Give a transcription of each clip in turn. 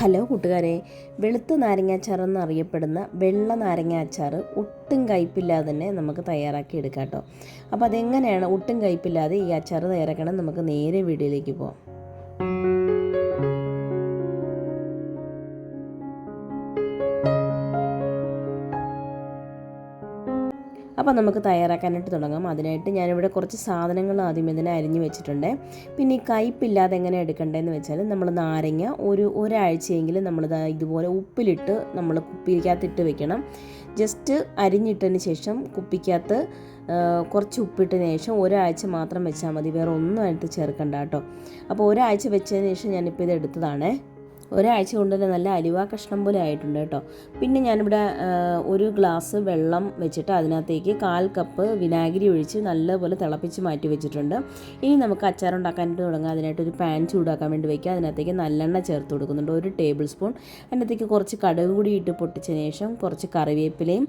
Hello കൂട്ടുകാരെ, വെളുത്ത നാരങ്ങ അച്ചാർ എന്നറിയപ്പെടുന്ന വെള്ള നാരങ്ങ അച്ചാർ ഒട്ടും കയ്പില്ലാതെ തന്നെ നമുക്ക് തയ്യാറാക്കി എടുക്കാം കേട്ടോ. അപ്പോൾ അതെങ്ങനെയാണ് ഒട്ടും കയ്പില്ലാതെ ഈ അച്ചാർ തയ്യാറാക്കണം, നമുക്ക് നേരെ വീഡിയോയിലേക്ക് പോകാം. അപ്പോൾ നമുക്ക് തയ്യാറാക്കാനായിട്ട് തുടങ്ങാം. അതിനായിട്ട് ഞാനിവിടെ കുറച്ച് സാധനങ്ങൾ ആദ്യം ഇതിനെ അരിഞ്ഞു വെച്ചിട്ടുണ്ട്. പിന്നെ ഈ കയ്പില്ലാതെ എങ്ങനെ എടുക്കേണ്ടതെന്ന് വെച്ചാൽ, നമ്മൾ നാരങ്ങ ഒരാഴ്ചയെങ്കിലും നമ്മളിത് ഇതുപോലെ ഉപ്പിലിട്ട് നമ്മൾ കുപ്പിക്കകത്തിട്ട് വെക്കണം. ജസ്റ്റ് അരിഞ്ഞിട്ടതിന് ശേഷം കുപ്പിക്കകത്ത് കുറച്ച് ഉപ്പിട്ടതിന് ശേഷം ഒരാഴ്ച മാത്രം വെച്ചാൽ മതി, വേറെ ഒന്നും അതിനകത്ത് ചേർക്കണ്ട കേട്ടോ. അപ്പോൾ ഒരാഴ്ച വെച്ചതിന് ശേഷം ഞാനിപ്പോൾ ഇത് എടുത്തതാണ്. ഒരാഴ്ച കൊണ്ട് തന്നെ നല്ല അലുവ കഷ്ണം പോലെ ആയിട്ടുണ്ട് കേട്ടോ. പിന്നെ ഞാനിവിടെ ഒരു ഗ്ലാസ് വെള്ളം വെച്ചിട്ട് അതിനകത്തേക്ക് 1/4 കപ്പ് വിനാഗിരി ഒഴിച്ച് നല്ലപോലെ തിളപ്പിച്ച് മാറ്റി വെച്ചിട്ടുണ്ട്. ഇനി നമുക്ക് അച്ചാർ ഉണ്ടാക്കാനായിട്ട് തുടങ്ങാം. അതിനായിട്ടൊരു പാൻ ചൂടാക്കാൻ വേണ്ടി വയ്ക്കുക. അതിനകത്തേക്ക് നല്ലെണ്ണ ചേർത്ത് കൊടുക്കുന്നുണ്ട്, 1 ടേബിൾ സ്പൂൺ. അതിനകത്തേക്ക് കുറച്ച് കടുക് കൂടി ഇട്ട് പൊട്ടിച്ചതിന് ശേഷം കുറച്ച് കറിവേപ്പിലയും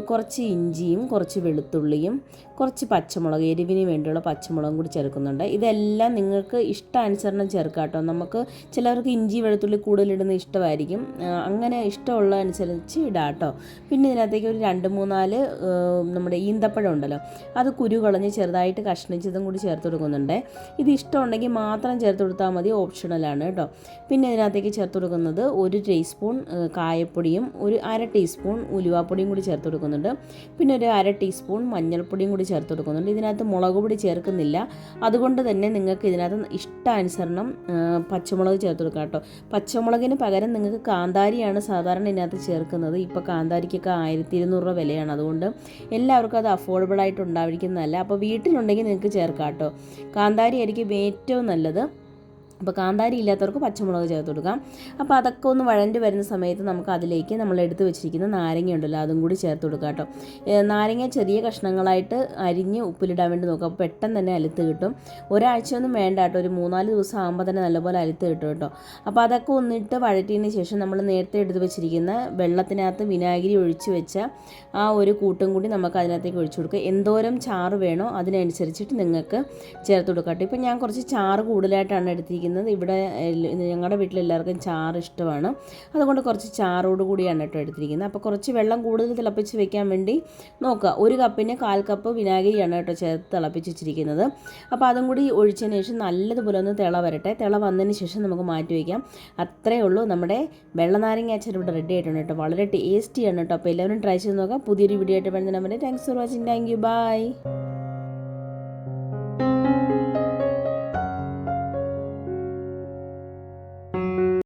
കുറച്ച് ഇഞ്ചിയും കുറച്ച് വെളുത്തുള്ളിയും കുറച്ച് പച്ചമുളക്, എരിവിന് വേണ്ടിയുള്ള പച്ചമുളകും കൂടി ചേർക്കുന്നുണ്ട്. ഇതെല്ലാം നിങ്ങൾക്ക് ഇഷ്ടാനുസരണം ചേർക്കാം കേട്ടോ. നമുക്ക് ചിലവർക്ക് ഇഞ്ചി വെളുത്തുള്ളി കൂടുതലിടുന്ന ഇഷ്ടമായിരിക്കും, അങ്ങനെ ഇഷ്ടമുള്ള അനുസരിച്ച് ഇടാം കേട്ടോ. പിന്നെ ഇതിനകത്തേക്ക് ഒരു 2-3-4 നമ്മുടെ ഈന്തപ്പഴം ഉണ്ടല്ലോ, അത് കുരു കളഞ്ഞ് ചെറുതായിട്ട് കഷ്ണിച്ചതും കൂടി ചേർത്ത് കൊടുക്കുന്നുണ്ട്. ഇത് ഇഷ്ടമുണ്ടെങ്കിൽ മാത്രം ചേർത്ത് കൊടുത്താൽ മതി, ഓപ്ഷണലാണ് കേട്ടോ. പിന്നെ ഇതിനകത്തേക്ക് ചേർത്ത് കൊടുക്കുന്നത് 1 ടീസ്പൂൺ കായപ്പൊടിയും 1/2 ടീസ്പൂൺ ഉലുവാപ്പൊടിയും കൂടി ചേർത്ത് കൊടുക്കുന്നുണ്ട്. പിന്നെ 1/2 ടീസ്പൂൺ മഞ്ഞൾപ്പൊടിയും കൂടി ചേർത്ത് കൊടുക്കുന്നുണ്ട്. ഇതിനകത്ത് മുളക് പൊടി ചേർക്കുന്നില്ല, അതുകൊണ്ട് തന്നെ നിങ്ങൾക്ക് ഇതിനകത്ത് ഇഷ്ടാനുസരണം പച്ചമുളക് ചേർത്ത് കൊടുക്കാം കേട്ടോ. പച്ചമുളകിന് പകരം നിങ്ങൾക്ക് കാന്താരിയാണ് സാധാരണ ഇതിനകത്ത് ചേർക്കുന്നത്. ഇപ്പോൾ കാന്താരിക്കൊക്കെ 1200 രൂപ വിലയാണ്, അതുകൊണ്ട് എല്ലാവർക്കും അത് അഫോർഡബിൾ ആയിട്ട് ഉണ്ടായിരിക്കുന്നതല്ല. അപ്പോൾ വീട്ടിലുണ്ടെങ്കിൽ നിങ്ങൾക്ക് ചേർക്കാം കേട്ടോ. കാന്താരി ആയിരിക്കും ഏറ്റവും നല്ലത്. അപ്പോൾ കാന്താരി ഇല്ലാത്തവർക്ക് പച്ചമുളക് ചേർത്ത് കൊടുക്കാം. അപ്പോൾ അതൊക്കെ ഒന്ന് വഴണ്ട് വരുന്ന സമയത്ത് നമുക്ക് അതിലേക്ക് നമ്മൾ എടുത്ത് വെച്ചിരിക്കുന്ന നാരങ്ങ ഉണ്ടല്ലോ, അതും കൂടി ചേർത്ത് കൊടുക്കാം കേട്ടോ. നാരങ്ങ ചെറിയ കഷ്ണങ്ങളായിട്ട് അരിഞ്ഞ് ഉപ്പിലിടാൻ വേണ്ടി നോക്കാം, അപ്പോൾ പെട്ടെന്ന് തന്നെ അലുത്ത് കിട്ടും. ഒരാഴ്ചയൊന്നും വേണ്ട കേട്ടോ, ഒരു 3-4 ദിവസം ആകുമ്പോൾ തന്നെ നല്ലപോലെ അലുത്ത് കിട്ടും കേട്ടോ. അപ്പോൾ അതൊക്കെ ഒന്നിട്ട് വഴറ്റിയതിന് ശേഷം നമ്മൾ നേരത്തെ എടുത്ത് വെച്ചിരിക്കുന്ന വെള്ളത്തിനകത്ത് വിനാഗിരി ഒഴിച്ച് വെച്ച ആ ഒരു കൂട്ടും കൂടി നമുക്ക് അതിനകത്തേക്ക് ഒഴിച്ചു കൊടുക്കുക. എന്തോരം ചാറ് വേണോ അതിനനുസരിച്ചിട്ട് നിങ്ങൾക്ക് ചേർത്ത് കൊടുക്കാം കേട്ടോ. ഇപ്പോൾ ഞാൻ കുറച്ച് ചാറ് കൂടുതലായിട്ടാണ് എടുത്തിരിക്കുന്നത്. ഇവിടെ ഞങ്ങളുടെ വീട്ടിലെല്ലാവർക്കും ചാറ് ഇഷ്ടമാണ്, അതുകൊണ്ട് കുറച്ച് ചാറോട് കൂടിയാണ് കേട്ടോ എടുത്തിരിക്കുന്നത്. അപ്പോൾ കുറച്ച് വെള്ളം കൂടുതൽ തിളപ്പിച്ച് വെക്കാൻ വേണ്ടി നോക്കുക. 1 കപ്പിന് 1/4 കപ്പ് വിനാഗിരിയാണ് കേട്ടോ ചേർത്ത് തിളപ്പിച്ച് വെച്ചിരിക്കുന്നത്. അപ്പോൾ അതും കൂടി ഒഴിച്ചതിന് ശേഷം നല്ലതുപോലെ ഒന്ന് തിള വരട്ടെ. തിള വന്നതിന് ശേഷം നമുക്ക് മാറ്റി വയ്ക്കാം. അത്രയേ ഉള്ളൂ, നമ്മുടെ വെള്ളനാരങ്ങ അച്ചാർ ഇവിടെ റെഡി ആയിട്ടുണ്ട് കേട്ടോ. വളരെ ടേസ്റ്റിയാണ് കേട്ടോ. അപ്പോൾ എല്ലാവരും ട്രൈ ചെയ്ത് നോക്കാം. പുതിയൊരു വീഡിയോ ആയിട്ട് വരുന്ന നമ്മുടെ thanks for watching. Thank you, by.